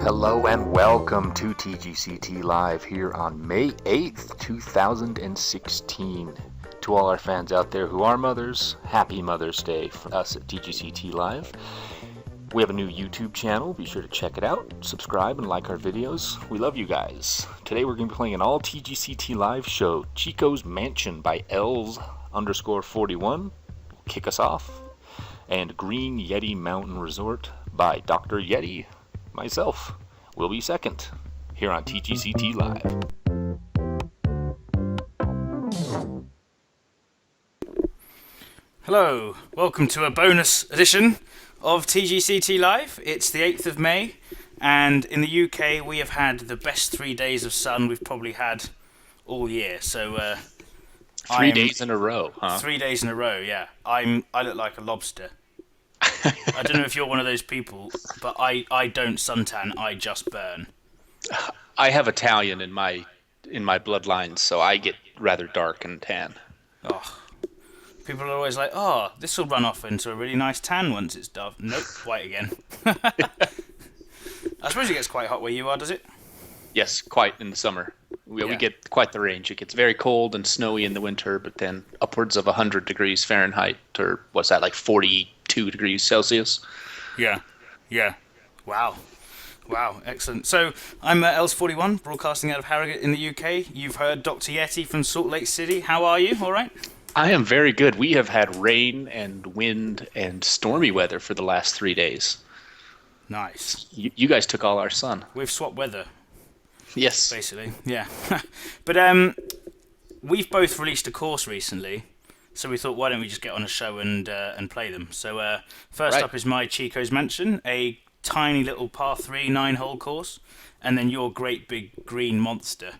Hello and welcome to TGCT Live here on May 8th, 2016. To all our fans out there who are mothers, happy Mother's Day for us at TGCT Live. We have a new YouTube channel, be sure to check it out, subscribe and like our videos. We love you guys. Today we're going to be playing an all TGCT Live show, Chico's Mansion by Els_41, will kick us off, and Green Yeti Mountain Resort by Dr. Yeti. Myself will be second here on TGCT Live. Hello, welcome to a bonus edition of TGCT Live. It's the 8th of May, and in the UK we have had the best 3 days of sun we've probably had all year. So 3 days in a row, huh? 3 days in a row, yeah. I look like a lobster. I don't know if you're one of those people, but I don't suntan, I just burn. I have Italian in my bloodline, so I get rather dark and tan. Oh, people are always like, oh, this will run off into a really nice tan once it's done. Nope, white again. I suppose it gets quite hot where you are, does it? Yes, quite in the summer. We get quite the range. It gets very cold and snowy in the winter, but then upwards of 100 degrees Fahrenheit, or what's that, like 42 degrees Celsius? Yeah. Wow, excellent. So I'm Els41, broadcasting out of Harrogate in the UK. You've heard Dr. Yeti from Salt Lake City. How are you? All right? I am very good. We have had rain and wind and stormy weather for the last 3 days. Nice. You guys took all our sun. We've swapped weather. Yes. Basically, yeah. But we've both released a course recently, so we thought, why don't we just get on a show and play them? So first up is my Chico's Mansion, a tiny little par 3 9-hole course, and then your great big green monster.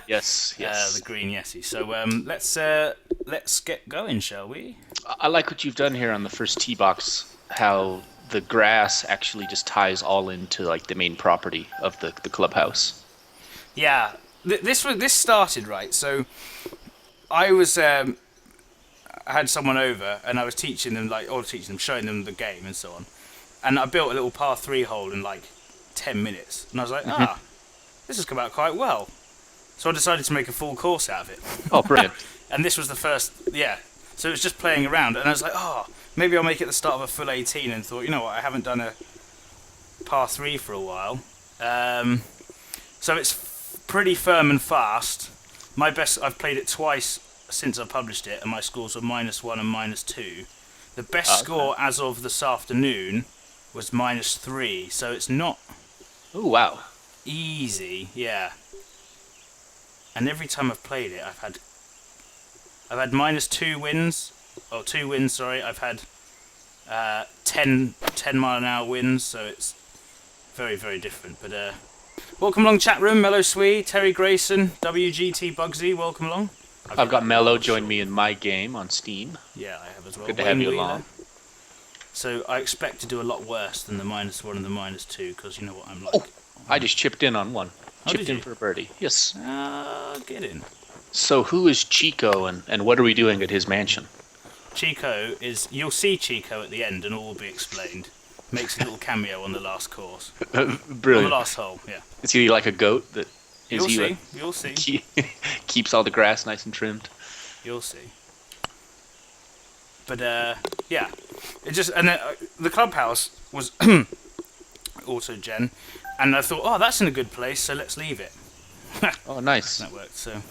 Yes. The green Yeti. So let's get going, shall we? I like what you've done here on the first tee box, how the grass actually just ties all into like the main property of the clubhouse. Yeah, this started right. So I was I had someone over and I was teaching them showing them the game and so on, and I built a little par 3 hole in like 10 minutes, and I was like, this has come out quite well. So I decided to make a full course out of it. Oh, brilliant! And this was the first, So it was just playing around, and I was like, maybe I'll make it the start of a full 18, and thought, you know what, I haven't done a par 3 for a while. So it's pretty firm and fast. My best, I've played it twice since I published it, and my scores were -1 and -2. The best score as of this afternoon was -3, so it's not easy, yeah. And every time I've played it, I've had -2 wins, or 2 wins, sorry. I've had 10 mile-an-hour wins, so it's very, very different. But welcome along, chat room. Mellow Swee, Terry Grayson, WGT Bugsy, welcome along. I've got Mello join me in my game on Steam. Yeah, I have as well. Good to have you along. So I expect to do a lot worse than the -1 and the -2, because you know what I'm like. Oh, I just chipped in on one. Chipped in you? for a birdie. Yes. Get in. So who is Chico, and what are we doing at his mansion? Chico is... You'll see Chico at the end, and all will be explained. Makes a little cameo on the last course. Brilliant. On the last hole, yeah. Is he like a goat that... You'll see. Keeps all the grass nice and trimmed. You'll see. But yeah, it just the clubhouse was also Jen, and I thought, that's in a good place, so let's leave it. Oh, nice. That worked. So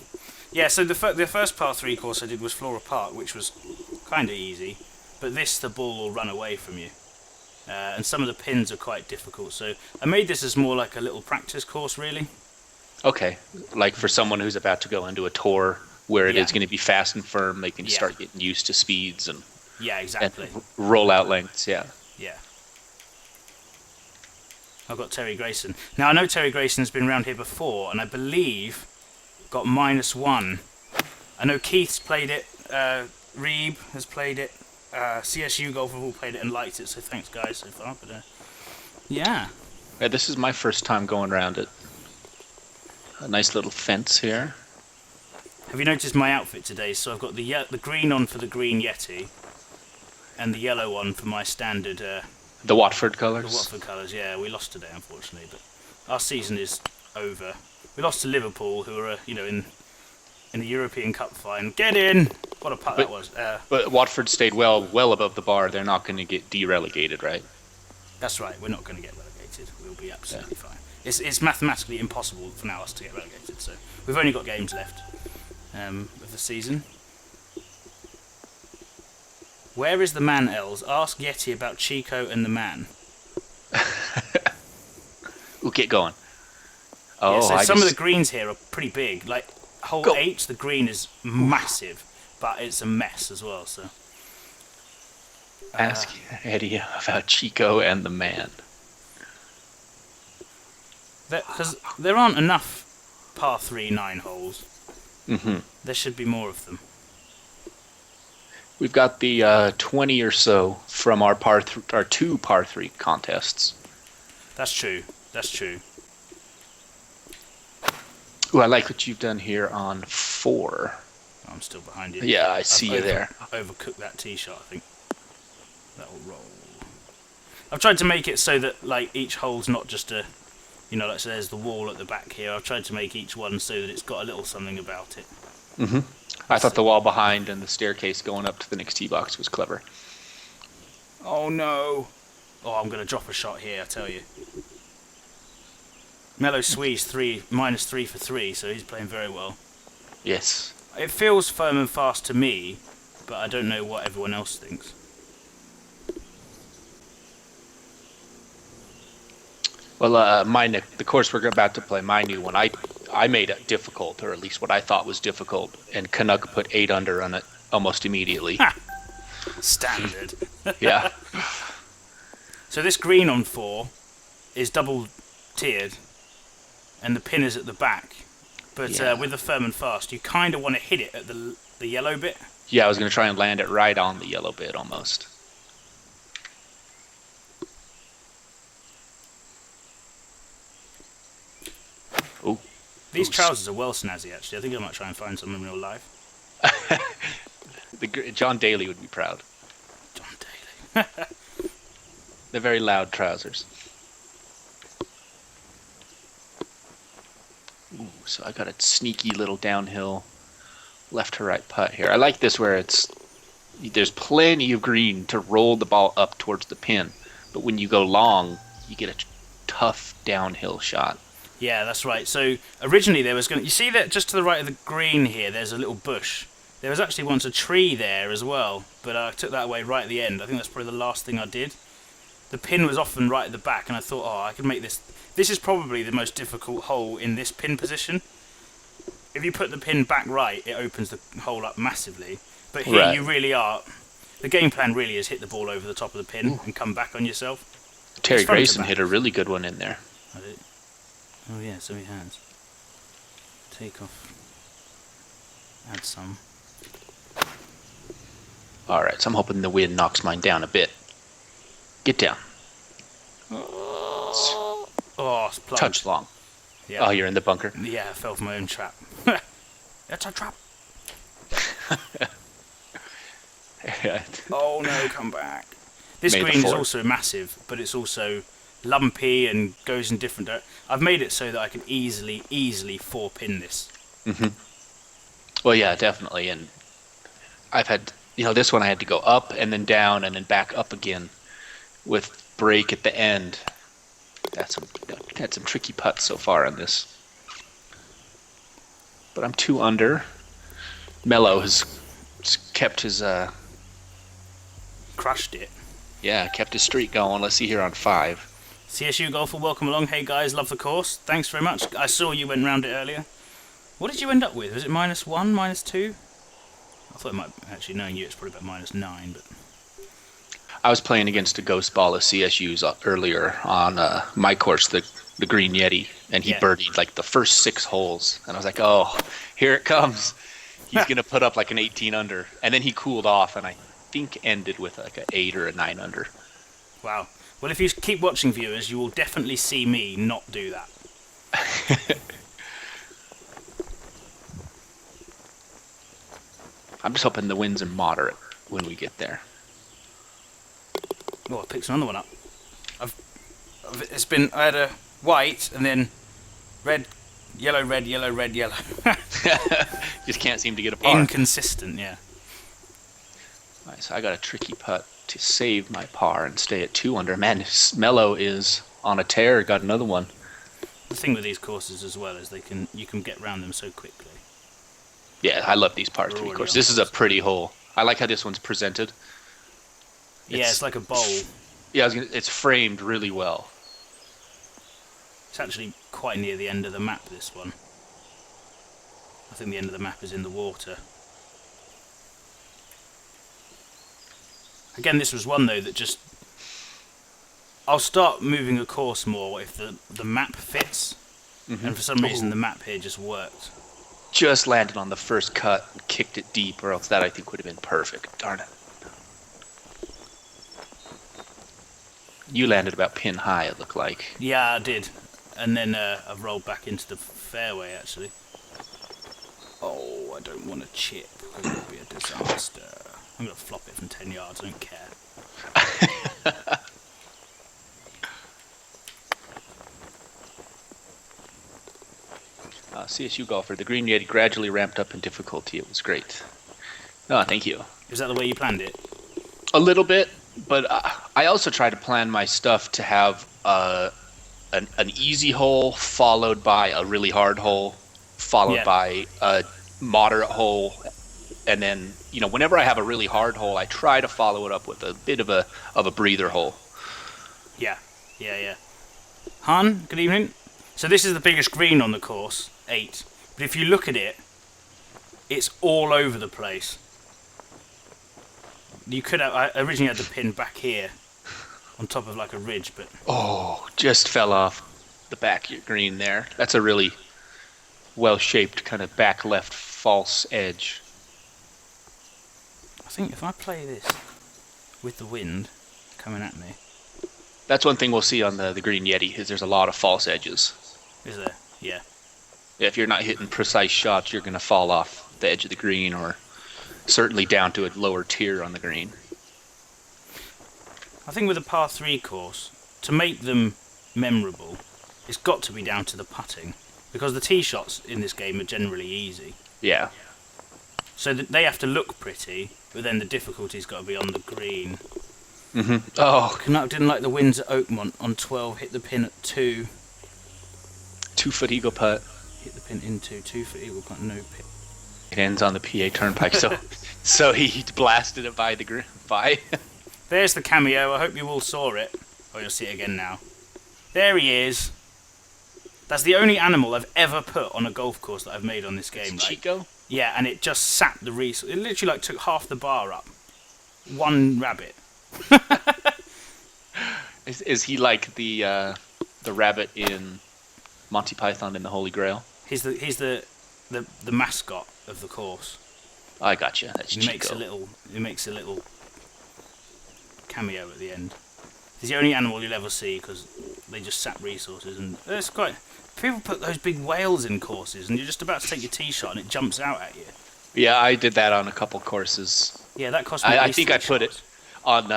yeah, so the first par 3 course I did was Flora Park, which was kind of easy, but the ball will run away from you. And some of the pins are quite difficult, so I made this as more like a little practice course, really. Okay, like for someone who's about to go into a tour where it is going to be fast and firm, they can start getting used to speeds and exactly, and rollout lengths. Yeah. I've got Terry Grayson. Now, I know Terry Grayson's been around here before, and I believe got -1. I know Keith's played it, Reeb has played it, CSU Golf have all played it and liked it, so thanks guys so far. But yeah. This is my first time going around it. A nice little fence here. Have you noticed my outfit today? So I've got the green on for the green Yeti, and the yellow one for my standard... the Watford colours? The Watford colours, yeah. We lost today, unfortunately, but our season is over. We lost to Liverpool, who are, in the European Cup final. Get in! What a putt that was. But Watford stayed well above the bar. They're not going to get de-relegated, right? That's right. We're not going to get relegated. We'll be absolutely fine. It's mathematically impossible for now us to get relegated, so we've only got games left of the season. Where is the man, Els? Ask Yeti about Chico and the man. We'll get going. Oh, yeah, so some of the greens here are pretty big. Like hole 8, the green is massive, but it's a mess as well. So ask Eddie about Chico and the man. Because there aren't enough par 3 9 holes. Mm-hmm. There should be more of them. We've got the 20 or so from our our 2 par 3 contests. That's true. That's true. Ooh, I like what you've done here on 4. I'm still behind you. Yeah, I see you there. Overcooked that tee shot, I think. That'll roll. I've tried to make it so that like each hole's not just a, like so there's the wall at the back here. I've tried to make each one so that it's got a little something about it. Mm-hmm. I thought the wall behind and the staircase going up to the next tee box was clever. Oh no! Oh, I'm going to drop a shot here, I tell you. Mello Swee's -3 for 3, so he's playing very well. Yes. It feels firm and fast to me, but I don't know what everyone else thinks. Well, the course we're about to play, my new one, I made it difficult, or at least what I thought was difficult, and Canuck put 8 under on it almost immediately. Standard. Yeah. So this green on 4 is double tiered, and the pin is at the back. But with the firm and fast, you kind of want to hit it at the yellow bit. Yeah, I was going to try and land it right on the yellow bit almost. Ooh. These trousers are well snazzy, actually. I think I might try and find some in real life. John Daly would be proud. John Daly. They're very loud trousers. Ooh, so I got a sneaky little downhill left to right putt here. I like this where there's plenty of green to roll the ball up towards the pin, but when you go long, you get a tough downhill shot. Yeah, that's right. So originally there was you see that just to the right of the green here, there's a little bush. There was actually once a tree there as well, but I took that away right at the end. I think that's probably the last thing I did. The pin was often right at the back, and I thought, I could make this. This is probably the most difficult hole in this pin position. If you put the pin back right, it opens the hole up massively. But here you really are. The game plan really is hit the ball over the top of the pin and come back on yourself. Terry Grayson hit a really good one in there. I did. Oh yeah, so he has. Take off. Add some. Alright, so I'm hoping the wind knocks mine down a bit. Get down. It's plugged. Touch long. Yeah. Oh, you're in the bunker? Yeah, I fell for my own trap. It's a trap. Oh no, come back. This green is also massive, but it's also lumpy and goes in different directions. I've made it so that I can easily 4-pin this. Mm-hmm. Well, yeah, definitely. And I've had, this one I had to go up and then down and then back up again with break at the end. Had some tricky putts so far on this. But I'm 2 under. Mello has kept his... Crushed it. Yeah, kept his streak going. Let's see here on 5. CSU Golfer, welcome along. Hey guys, love the course. Thanks very much. I saw you went round it earlier. What did you end up with? Was it -1, -2? I thought it might, actually knowing you, it's probably about -9, but... I was playing against a ghost ball of CSU's earlier on my course, the Green Yeti, and he Yeah. birdied like the first 6 holes, and I was like, oh, here it comes. He's gonna put up like an 18 under, and then he cooled off, and I think ended with like an 8 or a 9 under. Wow. Well, if you keep watching, viewers, you will definitely see me not do that. I'm just hoping the winds are moderate when we get there. Oh, I picked another one up. I had a white and then red, yellow, red, yellow, red, yellow. Just can't seem to get a par. Inconsistent, yeah. Right, so I got a tricky putt to save my par and stay at 2 under. Man, Mello is on a tear. Got another one. The thing with these courses as well is you can get around them so quickly. Yeah, I love these par 3 courses. This is a pretty hole. I like how this one's presented. It's like a bowl. Yeah, it's framed really well. It's actually quite near the end of the map, this one. I think the end of the map is in the water. Again, this was one, though, that just... I'll start moving a course more if the map fits. Mm-hmm. And for some reason, the map here just worked. Just landed on the first cut and kicked it deep, or else that I think would have been perfect. Darn it. You landed about pin high, it looked like. Yeah, I did. And then I've rolled back into the fairway, actually. Oh, I don't want to chip, because it would be a disaster. I'm going to flop it from 10 yards, I don't care. CSU golfer, the Green Yeti gradually ramped up in difficulty. It was great. Oh, thank you. Is that the way you planned it? A little bit, but I also try to plan my stuff to have an easy hole followed by a really hard hole, followed by a moderate hole, and then whenever I have a really hard hole, I try to follow it up with a bit of a breather hole. Yeah. Han, good evening. So this is the biggest green on the course, 8. But if you look at it, it's all over the place. You could have. I originally had the pin back here, on top of like a ridge, but Just fell off the back of your green there. That's a really well-shaped kind of back left false edge. I think if I play this with the wind coming at me, that's one thing we'll see on the Green Yeti is there's a lot of false edges. Is there? Yeah. If you're not hitting precise shots, you're going to fall off the edge of the green, or certainly down to a lower tier on the green. I think with a par 3 course, to make them memorable, it's got to be down to the putting, because the tee shots in this game are generally easy. Yeah. So they have to look pretty, but then the difficulty's got to be on the green. Mm-hmm. Oh, I didn't like the winds at Oakmont on 12, hit the pin at 2. 2-foot eagle putt. Hit the pin into 2-foot eagle putt, no pin. It ends on the PA Turnpike, so he blasted it by the by. There's the cameo. I hope you all saw it. Oh, you'll see it again now. There he is. That's the only animal I've ever put on a golf course that I've made on this game. Chico? Yeah, and it just sapped the resource. It literally took half the bar up. One rabbit. Is he like the rabbit in Monty Python and the Holy Grail? He's the mascot of the course. I gotcha. That's Chico. He makes a little cameo at the end. He's the only animal you'll ever see because they just sap resources, and it's quite. People put those big whales in courses, and you're just about to take your tee shot, and it jumps out at you. Yeah, I did that on a couple courses. Yeah, that cost me. I think I put it on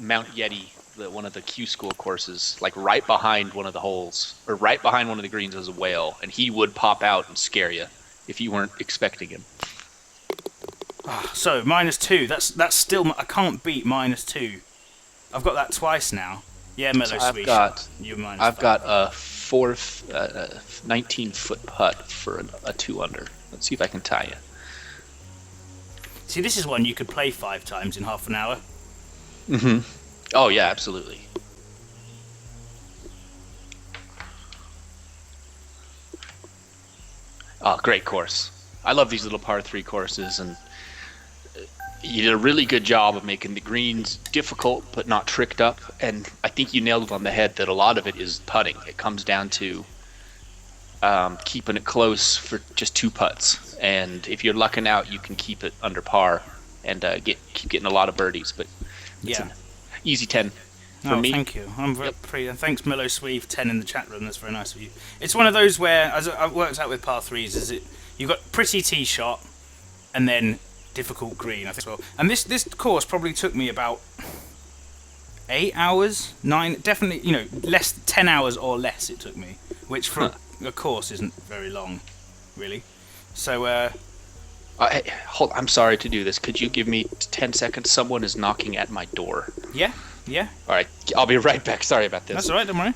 Mount Yeti, one of the Q School courses, like right behind one of the holes, or right behind one of the greens was a whale, and he would pop out and scare you if you weren't expecting him. So -2. That's still. I can't beat -2. I've got that twice now. Yeah, Mellow so Sweet. I've got a 19-foot putt for a 2 under. Let's see if I can tie you. See, this is one you could play 5 times in half an hour. Mm-hmm. Oh yeah, absolutely. Oh, great course. I love these little par 3 courses, and You did a really good job of making the greens difficult but not tricked up, and I think you nailed it on the head that a lot of it is putting. It comes down to keeping it close for just 2 putts, and if you're lucking out, you can keep it under par and keep getting a lot of birdies. But it's Yeah. an easy 10 for me. Thank you. I'm very pretty. And thanks, Milo Sweeve 10 in the chat room. That's very nice of you. It's one of those where, as I've worked out with par threes, is it you've got pretty tee shot and then difficult green, I think as well. And this course probably took me about 8 hours, 9, definitely, less 10 hours or less it took me, which for a course isn't very long, really. So, Hold, I'm sorry to do this. Could you give me 10 seconds? Someone is knocking at my door. yeah. All right, I'll be right back. Sorry about this. That's all right, don't worry.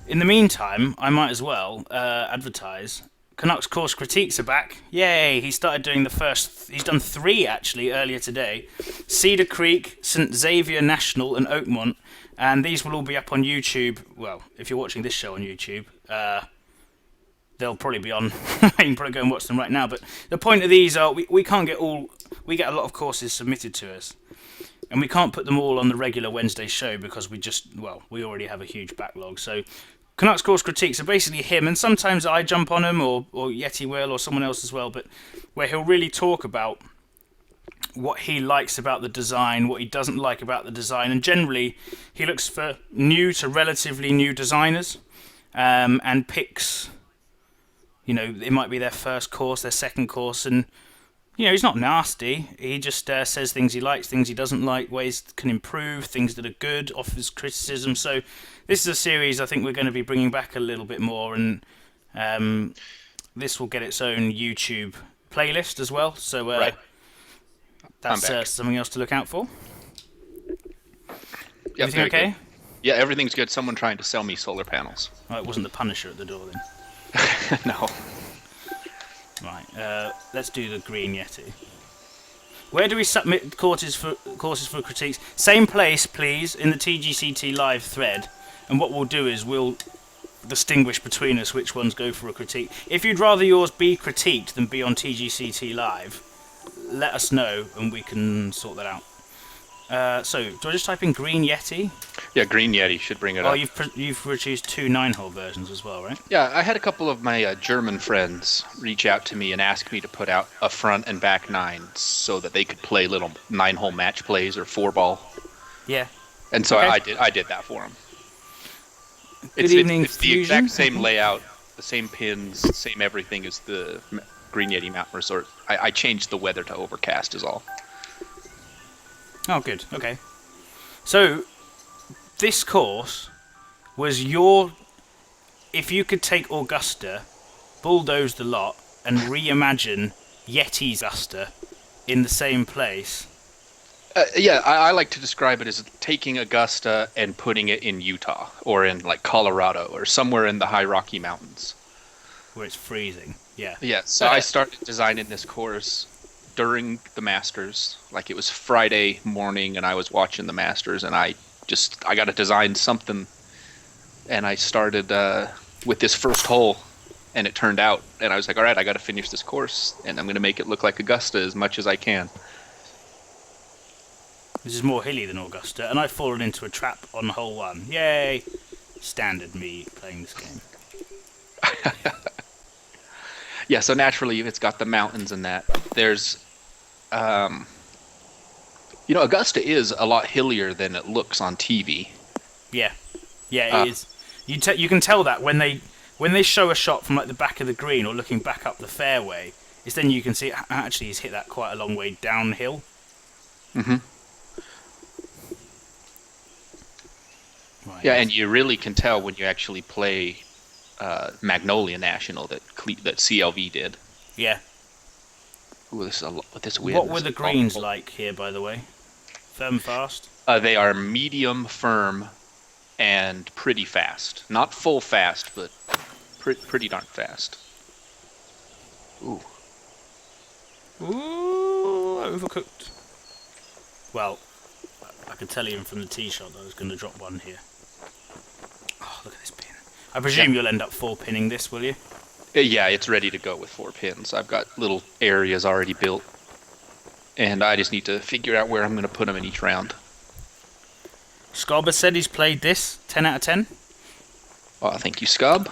In the meantime, I might as well advertise. Canucks course critiques are back. Yay! He started doing the first. He's done 3 actually earlier today. Cedar Creek, St Xavier National, and Oakmont, and these will all be up on YouTube. Well, if you're watching this show on YouTube, they'll probably be on. You can probably go and watch them right now. But the point of these are we can't get all. We get a lot of courses submitted to us. And we can't put them all on the regular Wednesday show because we already have a huge backlog. So Canucks course critiques are basically him, and sometimes I jump on him, or Yeti will, or someone else as well, but where he'll really talk about what he likes about the design, what he doesn't like about the design, and generally he looks for new to relatively new designers, and picks, it might be their first course, their second course, and he's not nasty. He just says things he likes, things he doesn't like, ways that can improve, things that are good, offers criticism. So this is a series I think we're going to be bringing back a little bit more, and this will get its own YouTube playlist as well. So Right. that's something else to look out for. Yeah, Everything okay? Good. Yeah, everything's good. Someone trying to sell me solar panels. Oh, it wasn't the Punisher at the door then. No. Right, let's do the Green Yeti. Where do we submit courses for critiques? Same place, please, in the TGCT live thread. And what we'll do is we'll distinguish between us which ones go for a critique. If you'd rather yours be critiqued than be on TGCT live, let us know and we can sort that out. So, do I just type in Green Yeti? Yeah, Green Yeti should bring it Oh, up. you've produced 2 9-hole versions as well, right? Yeah, I had a couple of my German friends reach out to me and ask me to put out a front and back 9 so that they could play little 9-hole match plays or 4-ball. Yeah. And so Okay. I did that for them. Good evening, it's the Fusion. exact same layout, the same pins, same everything as the Green Yeti Mountain Resort. I changed the weather to overcast is all. Oh, good. Okay. So, this course was your... If you could take Augusta, bulldoze the lot, and reimagine Yeti's Augusta in the same place... Yeah, I like to describe it as taking Augusta and putting it in Utah or in like Colorado or somewhere in the high Rocky Mountains. where it's freezing. Yeah. Yeah, so I started designing this course during the Masters. Like it was Friday morning and I was watching the Masters and I got to design something. And I started with this first hole and it turned out. And I was like, all right, I got to finish this course and I'm going to make it look like Augusta as much as I can. This is more hilly than Augusta, and I've fallen into a trap on hole 1. Yay! Standard me playing this game. Yeah, so naturally it's got the mountains and that. There's, Augusta is a lot hillier than it looks on TV. Yeah, it is. You can tell that when they show a shot from like the back of the green or looking back up the fairway. It's then you can see actually he's hit that quite a long way downhill. Mm-hmm. Right. Yeah, and you really can tell when you actually play Magnolia National that CLV did. Yeah. Ooh, this wind. What were the greens like here, by the way? Firm, fast? They are medium, firm, and pretty fast. Not full fast, but pretty darn fast. Ooh. Ooh, overcooked. Well, I could tell even from the tee shot that I was going to drop one here. Oh, look at this pin. I presume you'll end up 4-pinning this, will you? Yeah, it's ready to go with 4 pins. I've got little areas already built. And I just need to figure out where I'm going to put them in each round. Scob has said he's played this. 10 out of 10. Oh, thank you, Scub.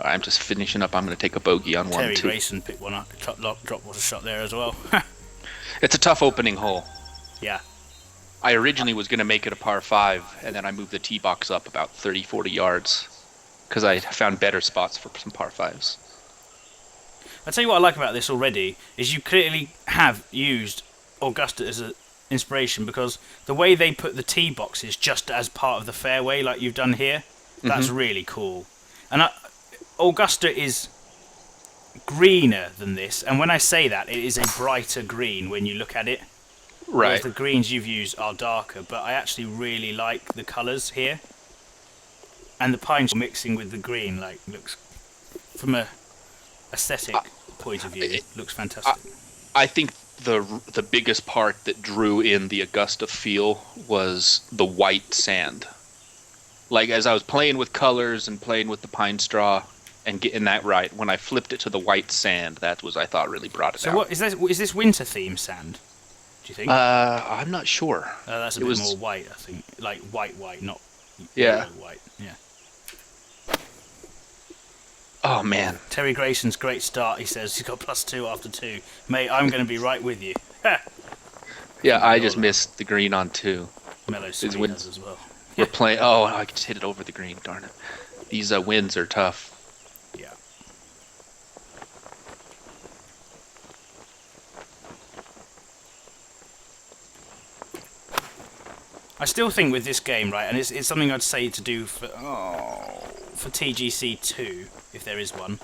I'm just finishing up. I'm going to take a bogey on Terry 1, 2. Grayson picked one up. Drop was a shot there as well. It's a tough opening hole. Yeah. I originally was going to make it a par 5, and then I moved the tee box up about 30, 40 yards because I found better spots for some par 5s. I'll tell you what I like about this already is you clearly have used Augusta as an inspiration, because the way they put the tee boxes just as part of the fairway like you've done here, that's really cool. And Augusta is greener than this, and when I say that, it is a brighter green when you look at it. Right. Whereas the greens you've used are darker, but I actually really like the colours here. And the pine mixing with the green, like, looks, from a aesthetic point of view, looks fantastic. I think the biggest part that drew in the Augusta feel was the white sand. Like, as I was playing with colors and playing with the pine straw and getting that right, when I flipped it to the white sand, that was, I thought, really brought it out. So what is this winter theme sand, do you think? I'm not sure. That's a bit more white, I think. Like white, not Yeah. white. Yeah. Oh, man. Terry Grayson's great start, he says. He's got +2 after 2. Mate, I'm going to be right with you. Yeah, I just missed the green on 2. Mellow Sweet does as well. We're playing... Oh, I just hit it over the green, darn it. These winds are tough. Yeah. I still think with this game, right, and it's something I'd say to do for TGC2, if there is one.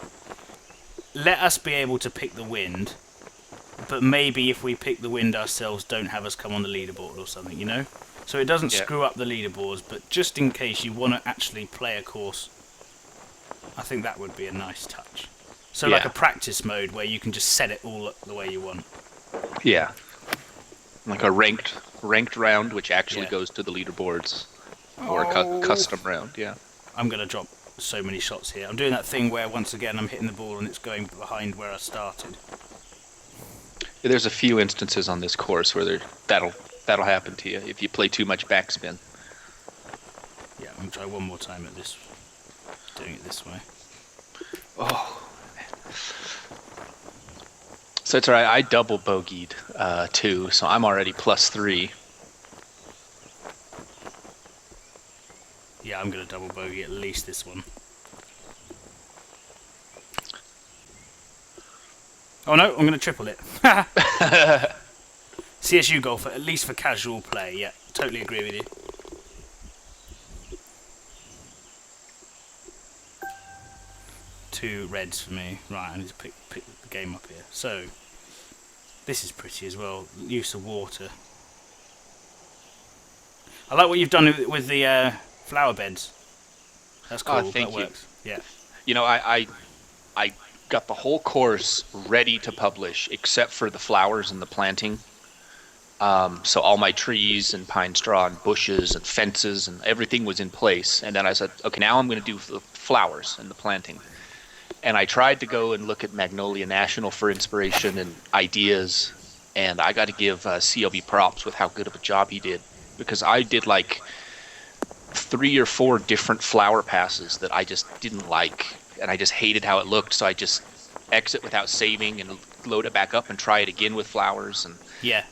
Let us be able to pick the wind, but maybe if we pick the wind ourselves, don't have us come on the leaderboard or something, you know? So it doesn't screw up the leaderboards, but just in case you want to actually play a course, I think that would be a nice touch. So like a practice mode where you can just set it all up the way you want. Yeah. Like a ranked round, which actually goes to the leaderboards. Or a custom round, yeah. I'm going to drop so many shots here. I'm doing that thing where, once again, I'm hitting the ball and it's going behind where I started. There's a few instances on this course where that'll happen to you if you play too much backspin. Yeah, I'm going to try one more time at this. Doing it this way. Oh. So it's alright, I double bogeyed 2, so I'm already +3. Yeah, I'm going to double bogey at least this one. Oh no, I'm going to triple it. CSU golf, at least for casual play. Yeah, totally agree with you. Two reds for me. Right, I need to pick the game up here. So, this is pretty as well. Use of water. I like what you've done with the flower beds. That's cool. Oh, thank that you. works. Yeah. You know, I got the whole course ready to publish except for the flowers and the planting. So all my trees and pine straw and bushes and fences and everything was in place. And then I said, okay, now I'm going to do the flowers and the planting. And I tried to go and look at Magnolia National for inspiration and ideas. And I got to give CLB props with how good of a job he did. Because I did like 3 or 4 different flower passes that I just didn't like. And I just hated how it looked. So I just exit without saving and load it back up and try it again with flowers. And Yeah.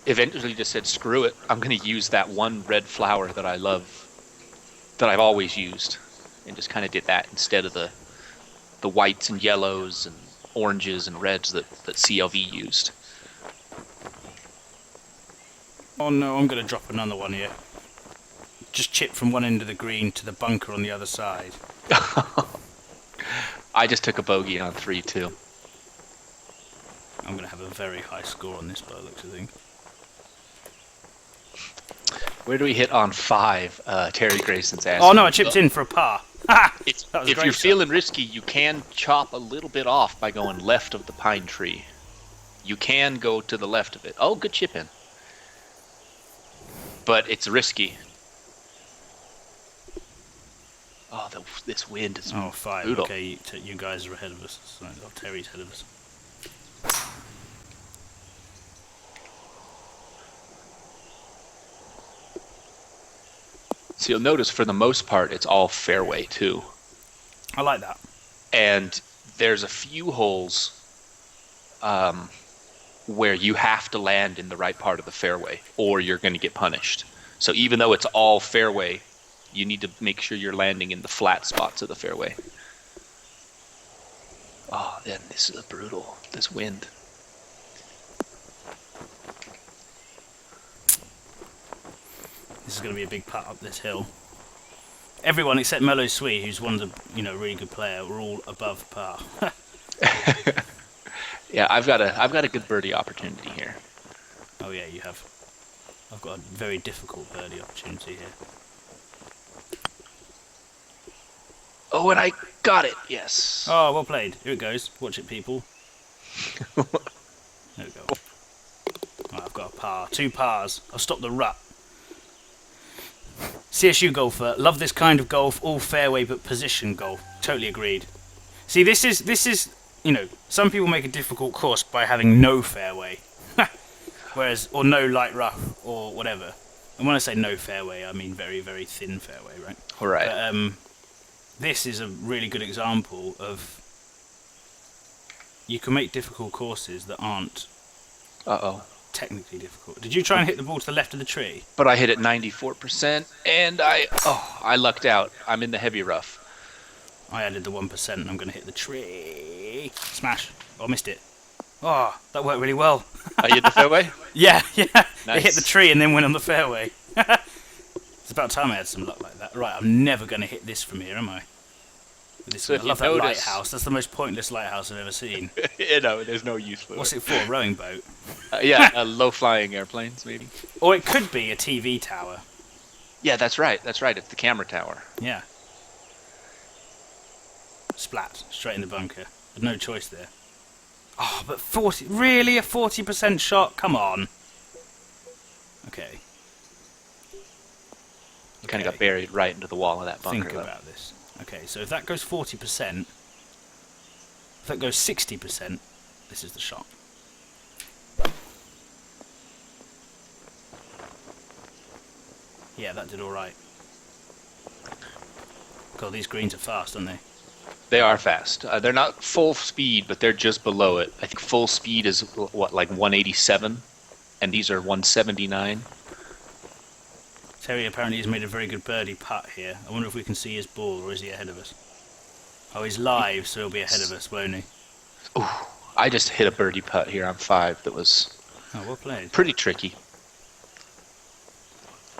eventually just said, screw it. I'm going to use that one red flower that I love, that I've always used. And just kind of did that instead of the whites and yellows and oranges and reds that CLV used. Oh no, I'm going to drop another one here. Just chip from one end of the green to the bunker on the other side. I just took a bogey on 3 too. I'm going to have a very high score on this by the looks of things. Where do we hit on 5? Terry Grayson's asking. Oh no, I chipped in for a par. If you're feeling risky, you can chop a little bit off by going left of the pine tree. You can go to the left of it. Oh, good chip in. But it's risky. Oh, the this wind is Oh, 5. brutal. Okay, you guys are ahead of us. So, Terry's ahead of us. So you'll notice for the most part it's all fairway too. I like that. And there's a few holes where you have to land in the right part of the fairway or you're going to get punished. So even though it's all fairway, you need to make sure you're landing in the flat spots of the fairway. Oh, then this is brutal, this wind. This is going to be a big putt up this hill. Everyone except Mellow Sweet, who's one of the really good player, we're all above par. Yeah, I've got a good birdie opportunity here. Oh yeah, you have. I've got a very difficult birdie opportunity here. Oh, and I got it. Yes. Oh, well played. Here it goes. Watch it, people. There we go. Right, I've got a par. 2 pars. I'll stop the rut. CSU golfer, love this kind of golf, all fairway but position golf. Totally agreed. See, this is, some people make a difficult course by having no fairway. Whereas, or no light rough, or whatever. And when I say no fairway, I mean very, very thin fairway, right? All right. But, this is a really good example of you can make difficult courses that aren't technically difficult. Did you try and hit the ball to the left of the tree? But I hit it 94%, and I lucked out. I'm in the heavy rough. I added the 1% and I'm going to hit the tree. Smash. Oh, I missed it. Oh, that worked really well. You hit the fairway? Yeah. Nice. It hit the tree and then went on the fairway. It's about time I had some luck like that. Right, I'm never going to hit this from here, am I? So I love that lighthouse. That's the most pointless lighthouse I've ever seen. There's no use for What's it for? A rowing boat? Yeah, low-flying airplanes, maybe. Or it could be a TV tower. Yeah, that's right. It's the camera tower. Yeah. Splat. Straight in the bunker. No choice there. Oh, but 40... Really? A 40% shot? Come on. Okay. Kind of got buried right into the wall of that bunker. Think about this. Okay, so if that goes 40%, if that goes 60%, this is the shot. Yeah, that did all right. God, these greens are fast, aren't they? They are fast. They're not full speed, but they're just below it. I think full speed is, like 187? And these are 179? Terry apparently has made a very good birdie putt here. I wonder if we can see his ball, or is he ahead of us? Oh, he's live, so he'll be ahead of us, won't he? Ooh, I just hit a birdie putt here on 5 that was well played. pretty tricky.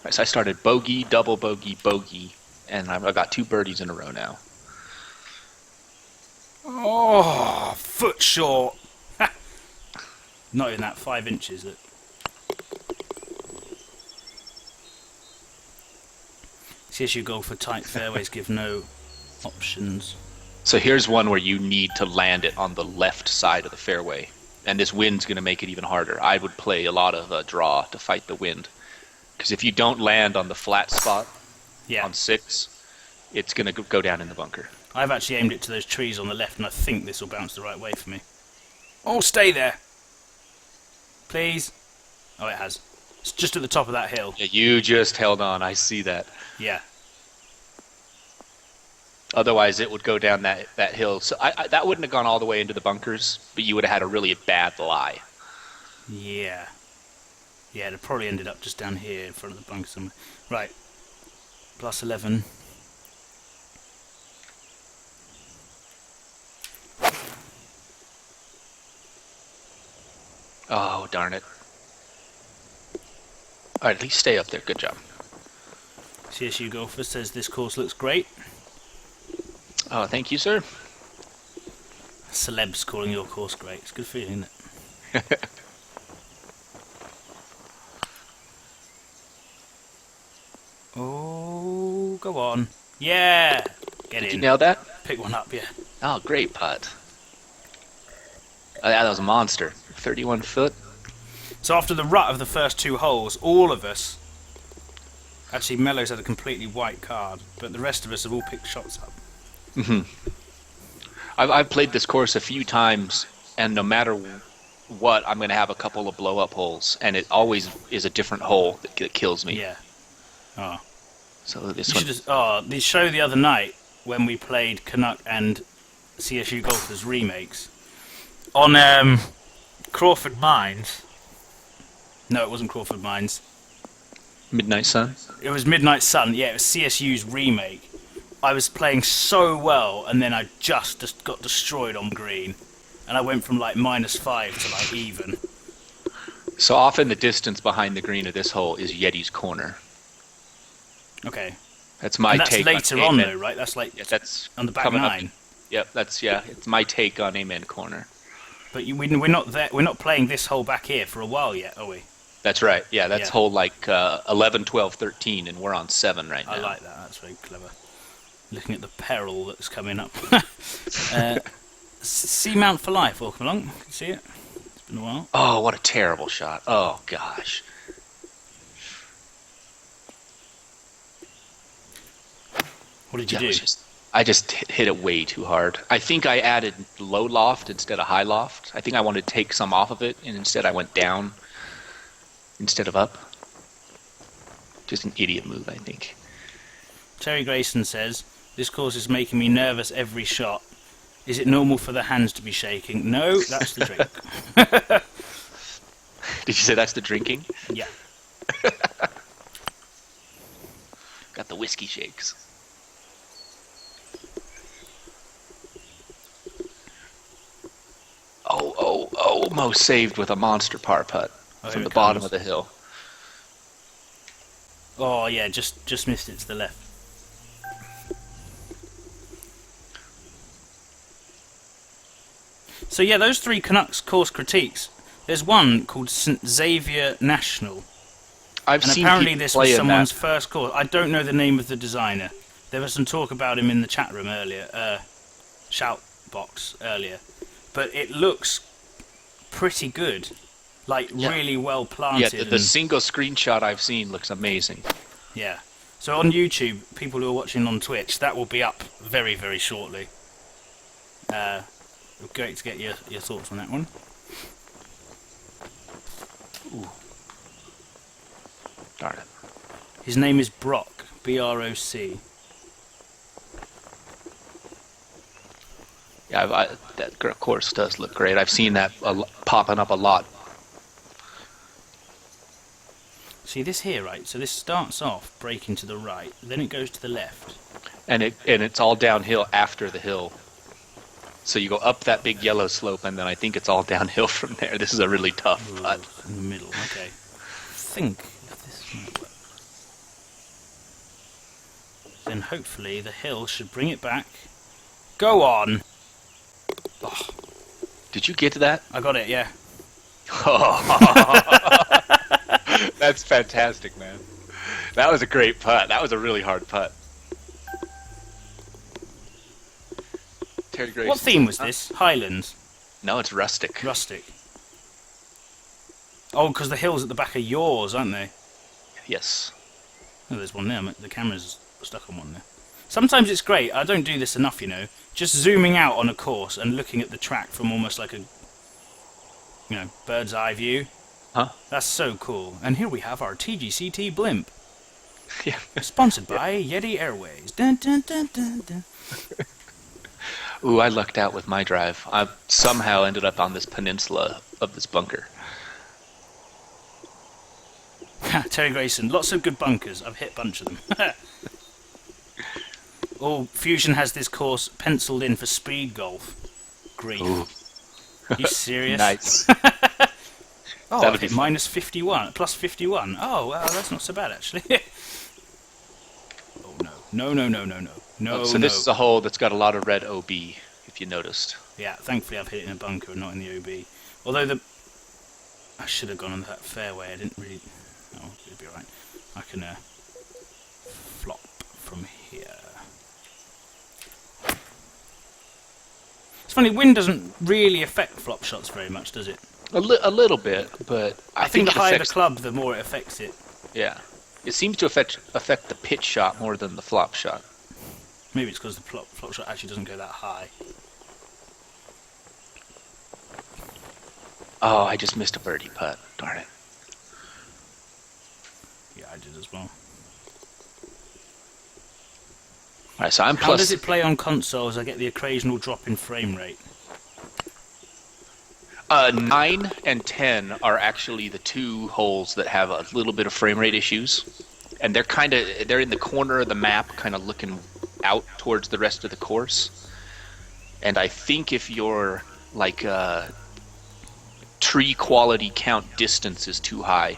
Right, so I started bogey, double bogey, bogey, and I got 2 birdies in a row now. Oh, foot short. Not even that, 5 inches. Look. CSU golf for tight fairways give no options. So here's one where you need to land it on the left side of the fairway, and this wind's going to make it even harder. I would play a lot of draw to fight the wind, because if you don't land on the flat spot on 6, it's going to go down in the bunker. I've actually aimed it to those trees on the left, and I think this will bounce the right way for me. Oh, stay there. Please. Oh, it has. It's just at the top of that hill. Yeah, you just held on. I see that. Yeah. Otherwise, it would go down that hill. So that wouldn't have gone all the way into the bunkers, but you would have had a really bad lie. Yeah. Yeah, it probably ended up just down here in front of the bunker somewhere. Right. Plus 11. Oh, darn it. All right, at least stay up there. Good job. CSU golfer says this course looks great. Oh, thank you, sir. Celebs calling your course great. It's a good feeling, isn't it? Oh, go on. Yeah! Get in. Did you nail that? Pick one up, yeah. Oh, great putt. Oh, yeah, that was a monster. 31 foot. So after the rut of the first 2 holes, all of us... Actually, Mello's had a completely white card, but the rest of us have all picked shots up. Hmm. I've played this course a few times, and no matter what, I'm going to have a couple of blow up holes, and it always is a different hole that kills me. Yeah. Oh. So this You one, should just, the show the other night when we played Canuck and CSU Golfers remakes on Crawford Mines. No, it wasn't Crawford Mines. Midnight Sun. It was Midnight Sun. Yeah, it was CSU's remake. I was playing so well, and then I just got destroyed on green, and I went from like -5 to like even. So often the distance behind the green of this hole is Yeti's corner. Okay. That's my And that's take. later on, though, right? That's like that's on the back coming up. nine. Yep, it's my take on Amen corner. But we're not there. We're not playing this hole back here for a while yet, are we? That's right. Yeah, that's Yeah. hole like 11, 12, 13, and we're on 7 right now. I like that. That's very clever. Looking at the peril that's coming up. Seamount for life. Welcome along. Can you see it? It's been a while. Oh, what a terrible shot. Oh, gosh. What did you That do? was I just hit it way too hard. I think I added low loft instead of high loft. I think I wanted to take some off of it, and instead I went down instead of up. Just an idiot move, I think. Terry Grayson says, "This course is making me nervous every shot. Is it normal for the hands to be shaking?" No, that's the drink. Did you say that's the drinking? Yeah. Got the whiskey shakes. Oh, almost saved with a monster par putt from the bottom of the hill. Oh yeah, just missed it to the left. So yeah, those 3 Canucks course critiques. There's one called St Xavier National, I've and seen apparently people this play was in someone's that. first course. I don't know the name of the designer. There was some talk about him in the chat room earlier, shout box earlier, but it looks pretty good, like really well planted. Yeah, the single screenshot I've seen looks amazing. Yeah. So on YouTube, people who are watching on Twitch, that will be up very, very shortly. Great to get your thoughts on that one. Ooh. Darn it. His name is Brock, B-R-O-C. Yeah, that course does look great. I've seen that popping up a lot. See this here, right? So this starts off braking to the right, then it goes to the left. And it's all downhill after the hill. So you go up that big yellow slope, and then I think it's all downhill from there. This is a really tough putt. In the middle, okay. I think if this might work. Then hopefully the hill should bring it back. Go on! Oh, Did you get to that? I got it, yeah. That's fantastic, man. That was a great putt. That was a really hard putt. Terry Grace. What theme was this? Highlands? No, it's rustic. Rustic. Oh, because the hills at the back are yours, aren't they? Yes. Oh, there's one there. The camera's stuck on one there. Sometimes it's great. I don't do this enough, you know. Just zooming out on a course and looking at the track from almost like a, bird's eye view. Huh? That's so cool. And here we have our TGCT blimp. Yeah. Sponsored by Yeti Airways. Dun, dun, dun, dun, dun. Ooh, I lucked out with my drive. I somehow ended up on this peninsula of this bunker. Terry Grayson, lots of good bunkers. I've hit a bunch of them. Oh, Fusion has this course penciled in for speed golf. Grief. Ooh. You serious? Nice. Oh, That'd I've be hit fun. -51, +51. Oh, well, that's not so bad, actually. Oh, no. No, So this is a hole that's got a lot of red OB, if you noticed. Yeah, thankfully I've hit it in a bunker and not in the OB. Although I should have gone on that fairway. I didn't really... Oh, it'll be alright. I can flop from here. It's funny, wind doesn't really affect flop shots very much, does it? A little bit, but I think the it higher the affects, club, the more it affects it. yeah, it seems to affect the pitch shot more than the flop shot. Maybe it's because the flop shot actually doesn't go that high. Oh, I just missed a birdie putt. Darn it. Yeah, I did as well. Alright, so I'm How plus... does it play on consoles? I get the occasional drop in frame rate. 9 and 10 are actually the two holes that have a little bit of frame rate issues. And they're in the corner of the map, kind of looking out towards the rest of the course. And I think if your tree quality count distance is too high,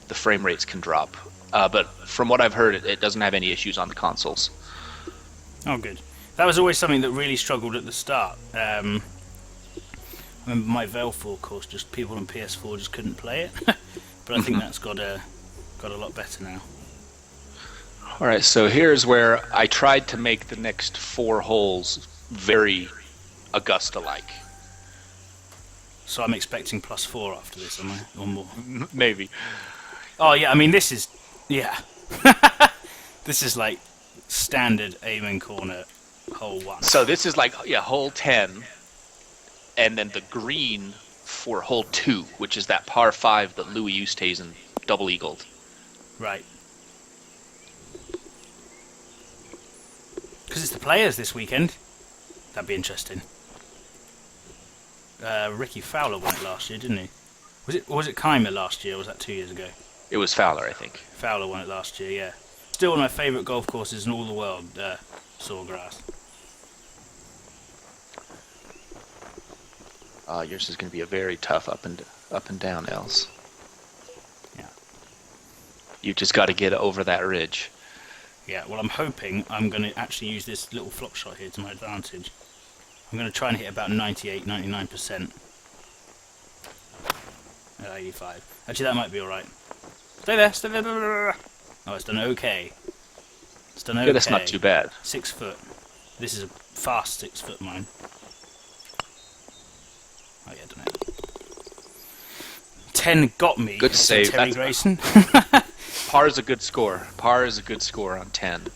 the frame rates can drop. But from what I've heard, it doesn't have any issues on the consoles. Oh, good. That was always something that really struggled at the start. I remember my Velfor course, just people on PS4 just couldn't play it. But I think that's got a lot better now. Alright, so here's where I tried to make the next 4 holes very Augusta-like. So I'm expecting +4 after this, am I? Or more? Maybe. Oh, yeah, I mean, this is... Yeah. This is like standard aiming corner hole 1. So this is like, hole 10, and then the green for hole 2, which is that par 5 that Louis Oosthuizen double-eagled. Right. Because it's the Players this weekend. That'd be interesting. Ricky Fowler won it last year, didn't he? Was it Keimer last year, or was that 2 years ago? It was Fowler, I think. Fowler won it last year, yeah. Still one of my favourite golf courses in all the world, Sawgrass. Yours is going to be a very tough up and down, Els. Yeah. You just got to get over that ridge. Yeah, well, I'm hoping I'm going to actually use this little flop shot here to my advantage. I'm going to try and hit about 98, 99%. 85. Actually, that might be alright. Stay there, stay there. Oh, it's done okay. It's done okay. Yeah, that's not too bad. 6 foot. This is a fast 6 foot mine. Oh yeah, done it. 10 got me. Good save. Terry Grayson. Par is a good score. Par is a good score on 10.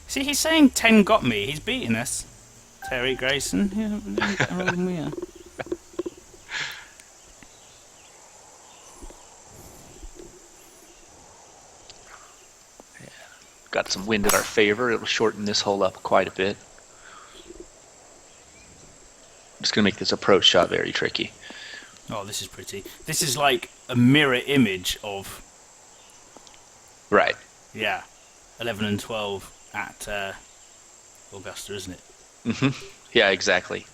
See, he's saying 10 got me. He's beating us. Terry Grayson. Yeah. Got some wind in our favor. It'll shorten this hole up quite a bit. I'm just going to make this approach shot very tricky. Oh, this is pretty. This is like a mirror image of... Right. Yeah. 11 and 12 at Augusta, isn't it? Mm-hmm. Yeah, exactly.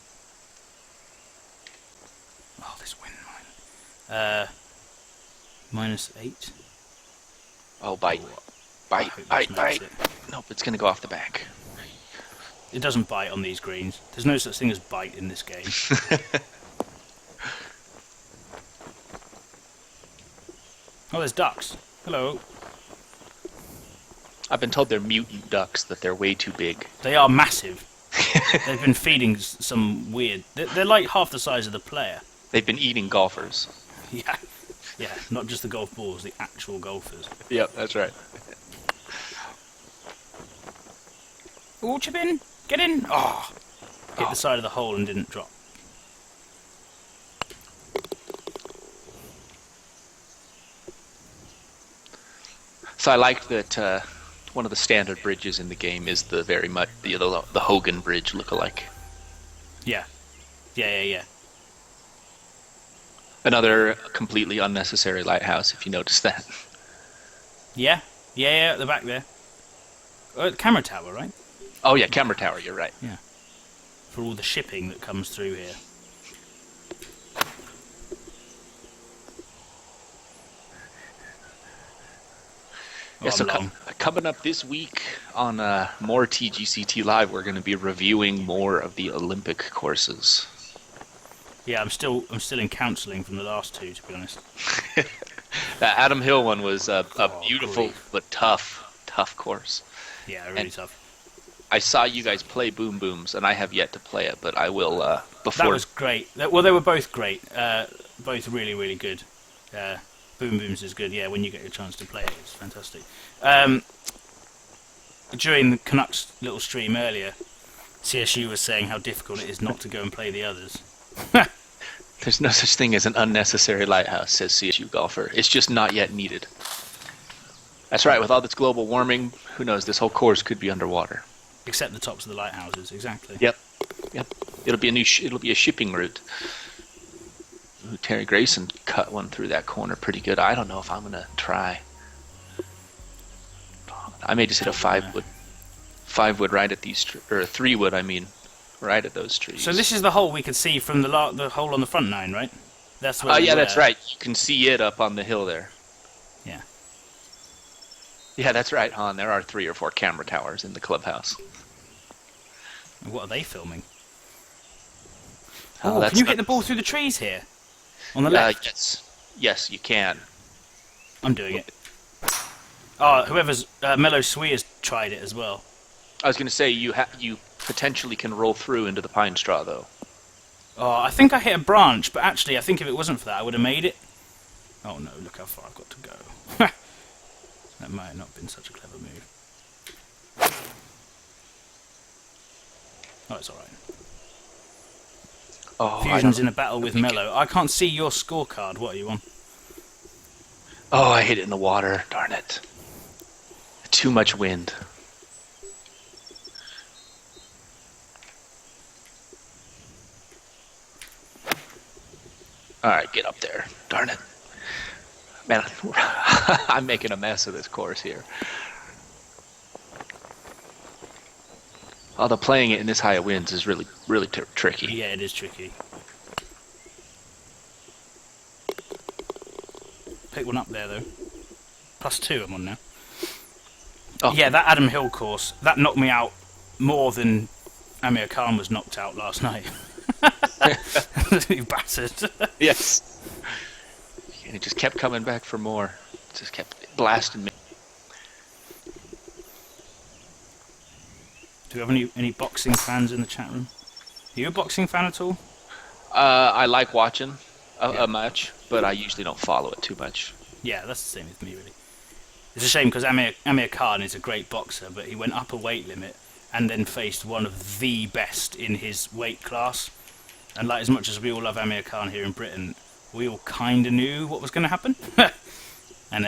Oh, this wind mine. -8. Oh, bite. Bite. Nope, it's going to go off the back. It doesn't bite on these greens. There's no such thing as bite in this game. Oh, there's ducks. Hello. I've been told they're mutant ducks, that they're way too big. They are massive. They've been feeding some weird... They're like half the size of the player. They've been eating golfers. Yeah. Yeah, not just the golf balls, the actual golfers. Yep, that's right. Oh, chip in. Get in. Oh. Hit the side of the hole and didn't drop. So I like that one of the standard bridges in the game is the very much the Hogan Bridge lookalike. Yeah. Yeah. Another completely unnecessary lighthouse, if you notice that. Yeah, at the back there. Camera tower, right? Oh yeah, camera tower, you're right. Yeah. For all the shipping that comes through here. Yeah, so coming up this week on more TGCT Live, we're going to be reviewing more of the Olympic courses. Yeah, I'm still in counselling from the last two, to be honest. That Adam Hill one was a beautiful grief. but tough course. Yeah, really tough. I saw you guys play Boom Booms, and I have yet to play it, but I will before. That was great. Well, they were both great. Both really, really good. Boom Booms is good, yeah, when you get your chance to play it. It's fantastic. during the Canucks little stream earlier, CSU was saying how difficult it is not to go and play the others. There's no such thing as an unnecessary lighthouse, says CSU golfer. It's just not yet needed. That's right. With all this global warming, who knows? This whole course could be underwater. Except the tops of the lighthouses, exactly. Yep. It'll be a shipping route. Ooh, Terry Grayson cut one through that corner pretty good. I don't know if I'm gonna try. I may just hit a 5-wood right at these, or a 3-wood. I mean, right at those trees. So this is the hole we could see from the hole on the front 9, right? That's where. Oh yeah, that's right. You can see it up on the hill there. Yeah. Yeah, that's right, Han. There are 3 or 4 camera towers in the clubhouse. And what are they filming? Oh, Can you get the ball through the trees here? On the left? Yes, you can. I'm doing it. Oh, whoever's Mellow Sui has tried it as well. I was going to say you potentially can roll through into the pine straw though. Oh, I think I hit a branch, but actually, I think if it wasn't for that, I would have made it. Oh no! Look how far I've got to go. That might have not been such a clever move. Oh, it's all right. Oh, Fusion's in a battle with Mellow. I can't see your scorecard. What are you on? Oh, I hit it in the water. Darn it. Too much wind. Alright, get up there. Darn it. Man, I'm making a mess of this course here. Although playing it in this high of winds is really tricky. Yeah, it is tricky. Pick one up there, though. +2 I'm on now. Oh. Yeah, that Adam Hill course, that knocked me out more than Amir Khan was knocked out last night. He battered. Yes. And it just kept coming back for more. It just kept blasting me. Do we have any boxing fans in the chat room? Are you a boxing fan at all? I like watching a match, but I usually don't follow it too much. Yeah, that's the same with me, really. It's a shame because Amir Khan is a great boxer, but he went up a weight limit and then faced one of the best in his weight class. And like, as much as we all love Amir Khan here in Britain, we all kind of knew what was going to happen. And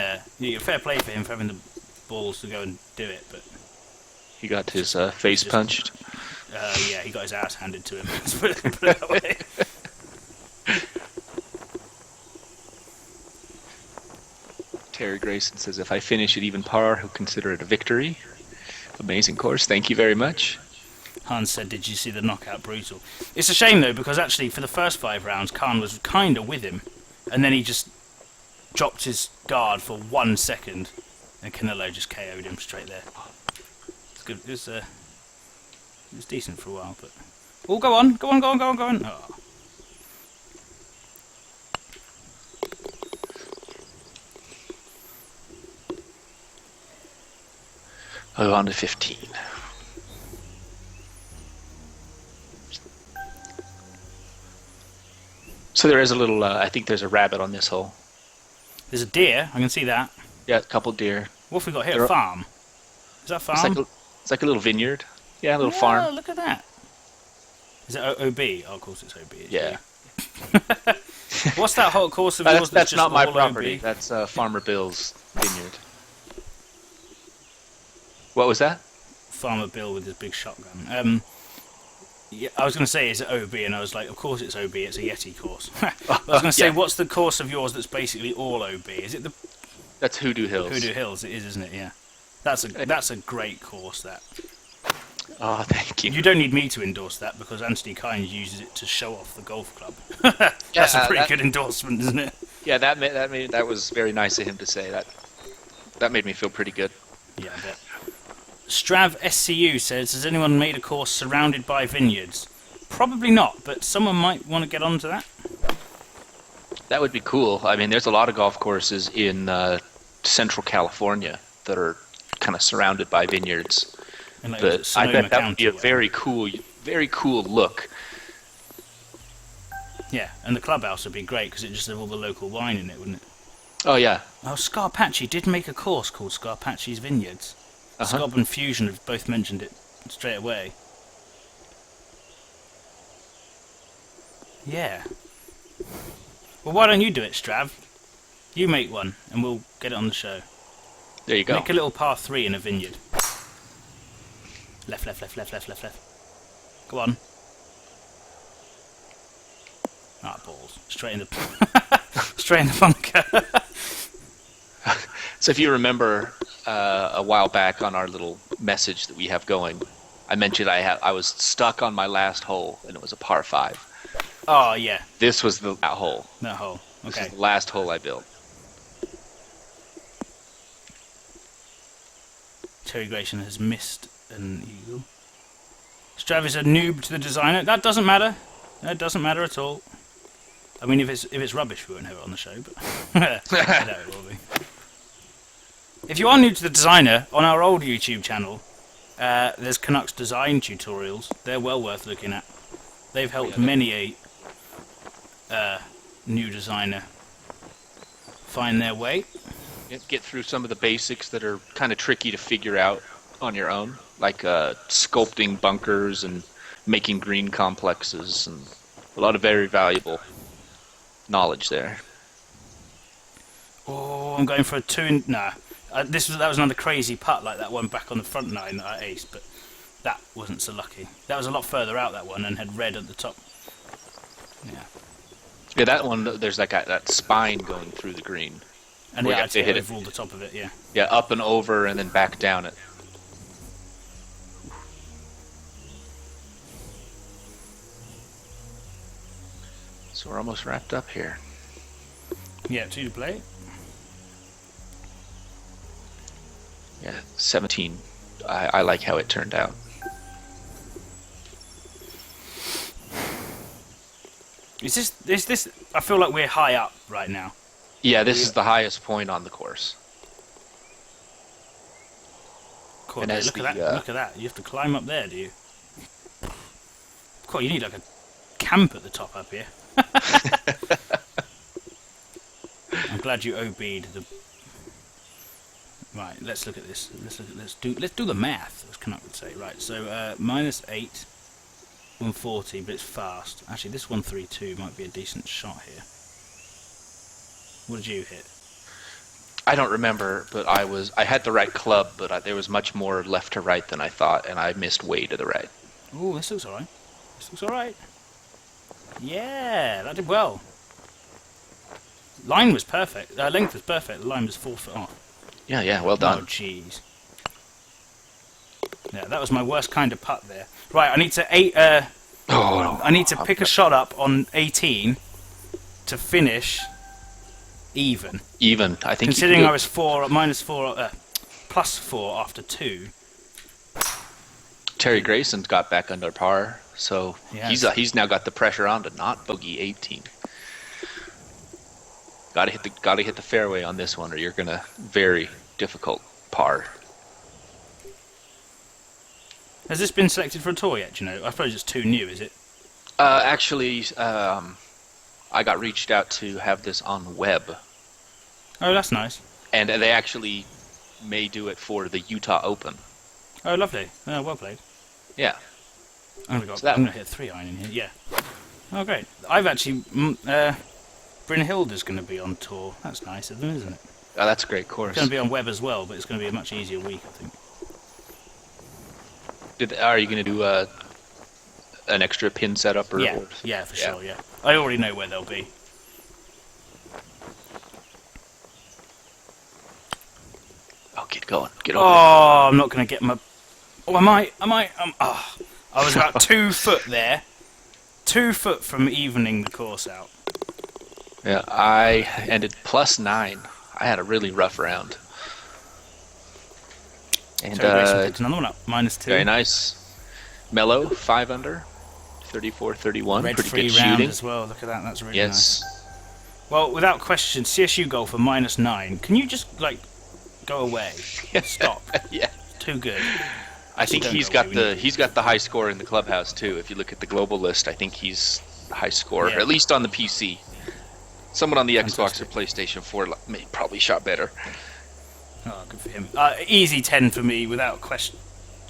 fair play for him for having the balls to go and do it, but He got his face punched. yeah, he got his ass handed to him. Let's put it that way. Terry Grayson says, if I finish at even par, he'll consider it a victory. Amazing course. Thank you very much. Hans said, did you see the knockout? Brutal. It's a shame, though, because actually for the first 5 rounds, Khan was kind of with him. And then he just dropped his guard for 1 second. And Canelo just KO'd him straight there. It's good. It was decent for a while, but... Oh, go on. Oh. Oh, on to 15. So there is a little, I think there's a rabbit on this hole. There's a deer. I can see that. Yeah, a couple deer. What have we got here? A farm. Is that a farm? It's like a little vineyard. Yeah, a little farm. Look at that. Is it OB? Oh, of course it's OB. Yeah. What's that whole course of yours That's just not my all property. OB? That's Farmer Bill's vineyard. What was that? Farmer Bill with his big shotgun. Yeah, I was going to say, is it OB? And I was like, of course it's OB, it's a Yeti course. I was going to say, what's the course of yours that's basically all OB? Is it the... That's Hoodoo Hills. Hoodoo Hills, it is, isn't it? Yeah. That's a great course, that. Oh, thank you. You don't need me to endorse that, because Anthony Kynes uses it to show off the golf club. That's a pretty good endorsement, isn't it? Yeah, that was very nice of him to say. That made me feel pretty good. Yeah, I bet. Strav SCU says, has anyone made a course surrounded by vineyards? Probably not, but someone might want to get onto that. That would be cool. I mean, there's a lot of golf courses in Central California that are kind of surrounded by vineyards. Like, but I bet that would be a very cool look. Yeah, and the clubhouse would be great because it just have all the local wine in it, wouldn't it? Oh, yeah. Oh, Scarpacci did make a course called Scarpacci's Vineyards. Scob and Fusion have both mentioned it straight away. Yeah. Well, why don't you do it, Strav? You make one, and we'll get it on the show. There you go. Make a little par 3 in a vineyard. Left, left, left, left, left, left, left. Go on. Ah, balls. Straight in the straight in the bunker. So if you remember a while back on our little message that we have going, I mentioned I was stuck on my last hole, and it was a par 5. Oh, yeah. This was that hole. That hole. This Okay. is the last hole I built. Terry Grayson has missed an eagle. Strav is a noob to the designer. That doesn't matter. That doesn't matter at all. I mean, if it's rubbish, we won't have it on the show, but I doubt it will be. If you are new to the designer, on our old YouTube channel, there's Canucks design tutorials. They're well worth looking at. They've helped many a new designer find their way. Get through some of the basics that are kind of tricky to figure out on your own, like sculpting bunkers and making green complexes, and a lot of very valuable knowledge there. Oh, I'm going for a 2. Nah, that was another crazy putt like that one back on the front 9 that I aced, but that wasn't so lucky. That was a lot further out, that one, and had red at the top. Yeah. Yeah, that one, there's that spine going through the green. And Where yeah, you I have to had hit to it. overall the top of it, yeah. Yeah, up and over and then back down it. So we're almost wrapped up here. Yeah, 2 to play. Yeah, 17. I like how it turned out. Is this? I feel like we're high up right now. Yeah, this is the highest point on the course. Cool, And as look the, at that! Look at that! You have to climb up there, do you? Cool, you need like a camp at the top up here. I'm glad you OB'd the. Right, let's look at this. Let's do the math, as Canuck would say. Right, so -8, 140, but it's fast. Actually, this 132 might be a decent shot here. What did you hit? I don't remember, but I had the right club, but there was much more left to right than I thought, and I missed way to the right. Oh, this looks alright. This looks alright. Yeah, that did well. Line was perfect. Length was perfect. The line was 4 foot off. Yeah, well Oh, done. jeez. Yeah, that was my worst kind of putt there. Right, I need to I need to pick a shot up on 18 to finish even. Even, I think. Considering I was -4, +4 after 2. Terry Grayson's got back under par, so Yeah. he's now got the pressure on to not bogey 18. Gotta hit the fairway on this one, or you're gonna very difficult par. Has this been selected for a tour yet? Do you know? I suppose it's too new, is it? Actually, I got reached out to have this on web, Oh, that's nice. and they actually may do it for the Utah Open. Oh, lovely. Oh, well played. Yeah. I'm gonna hit a 3-iron in here. Yeah. Oh, great. I've actually Brynhilda's going to be on tour. That's nice of them, isn't it? Oh, that's a great It's course. going to be on web as well, but it's going to be a much easier week, I think. Are you going to do an extra pin setup? Or, Yeah, yeah, for sure. Yeah, I already know where they'll be. Oh, get going. Get over Oh, I'm not going to get my. Oh, I might. Oh, I was about 2 foot there. 2 foot from evening the course out. there. Yeah, I ended +9. I had a really rough round. And So Grayson picked another one up. -2. very nice. Mellow, 5 under, 34-31. Red Pretty free good round shooting. as well. Look at that. That's really nice. Yes. Well, without question, CSU golfer -9. Can you just go away? Stop. Yeah. Too good. I think Don't he's go got away. he's got the high score in the clubhouse too. If you look at the global list, I think he's the high scorer, Yeah. at least on the PC. Someone on the Xbox or Fantastic. PlayStation 4 probably shot better. Oh, good for him. Easy 10 for me, without question.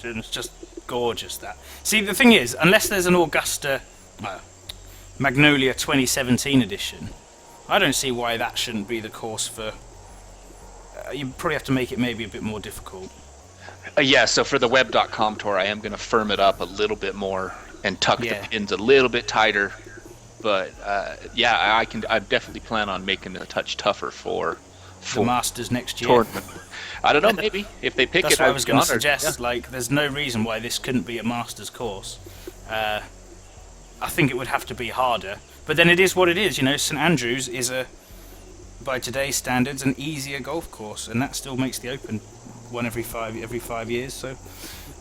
It's just gorgeous, that. See, the thing is, unless there's an Augusta Magnolia 2017 edition, I don't see why that shouldn't be the course for... you probably have to make it maybe a bit more difficult. Yeah, so for the web.com tour, I am going to firm it up a little bit more and tuck the Yeah. pins a little bit tighter. But yeah, I definitely plan on making it a touch tougher for The Masters next year. tournament. I don't know, maybe if they pick That's it. what I was going to honored. suggest. Yeah. Like, there's no reason why this couldn't be a Masters course. I think it would have to be harder. But then it is what it is, you know. St Andrews is by today's standards, an easier golf course, and that still makes the Open one every 5 years. So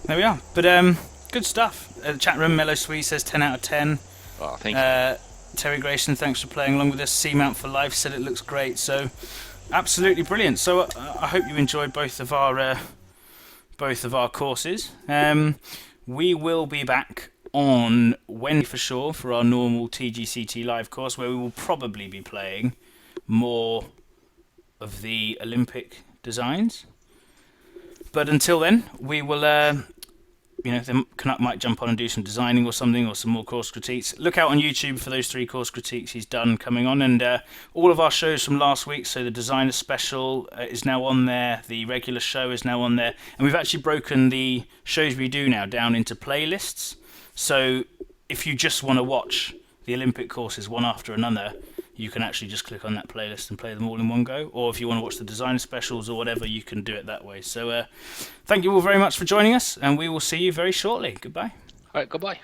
there we are. But good stuff. The chat room, Mellow Sweet says 10 out of 10. Oh, thank you. Terry Grayson, thanks for playing along with us. Seamount for Life said it looks great. So absolutely brilliant. So I hope you enjoyed both of our courses. We will be back on Wednesday for sure for our normal TGCT live course, where we will probably be playing more of the Olympic designs. But until then, we will, Canuck might jump on and do some designing or something, or some more course critiques. Look out on YouTube for those 3 course critiques he's done coming on, and all of our shows from last week. So the designer special is now on there, the regular show is now on there, and we've actually broken the shows we do now down into playlists. So if you just want to watch the Olympic courses one after another, you can actually just click on that playlist and play them all in one go. Or if you want to watch the designer specials or whatever, you can do it that way. So thank you all very much for joining us, and we will see you very shortly. Goodbye. All right, goodbye.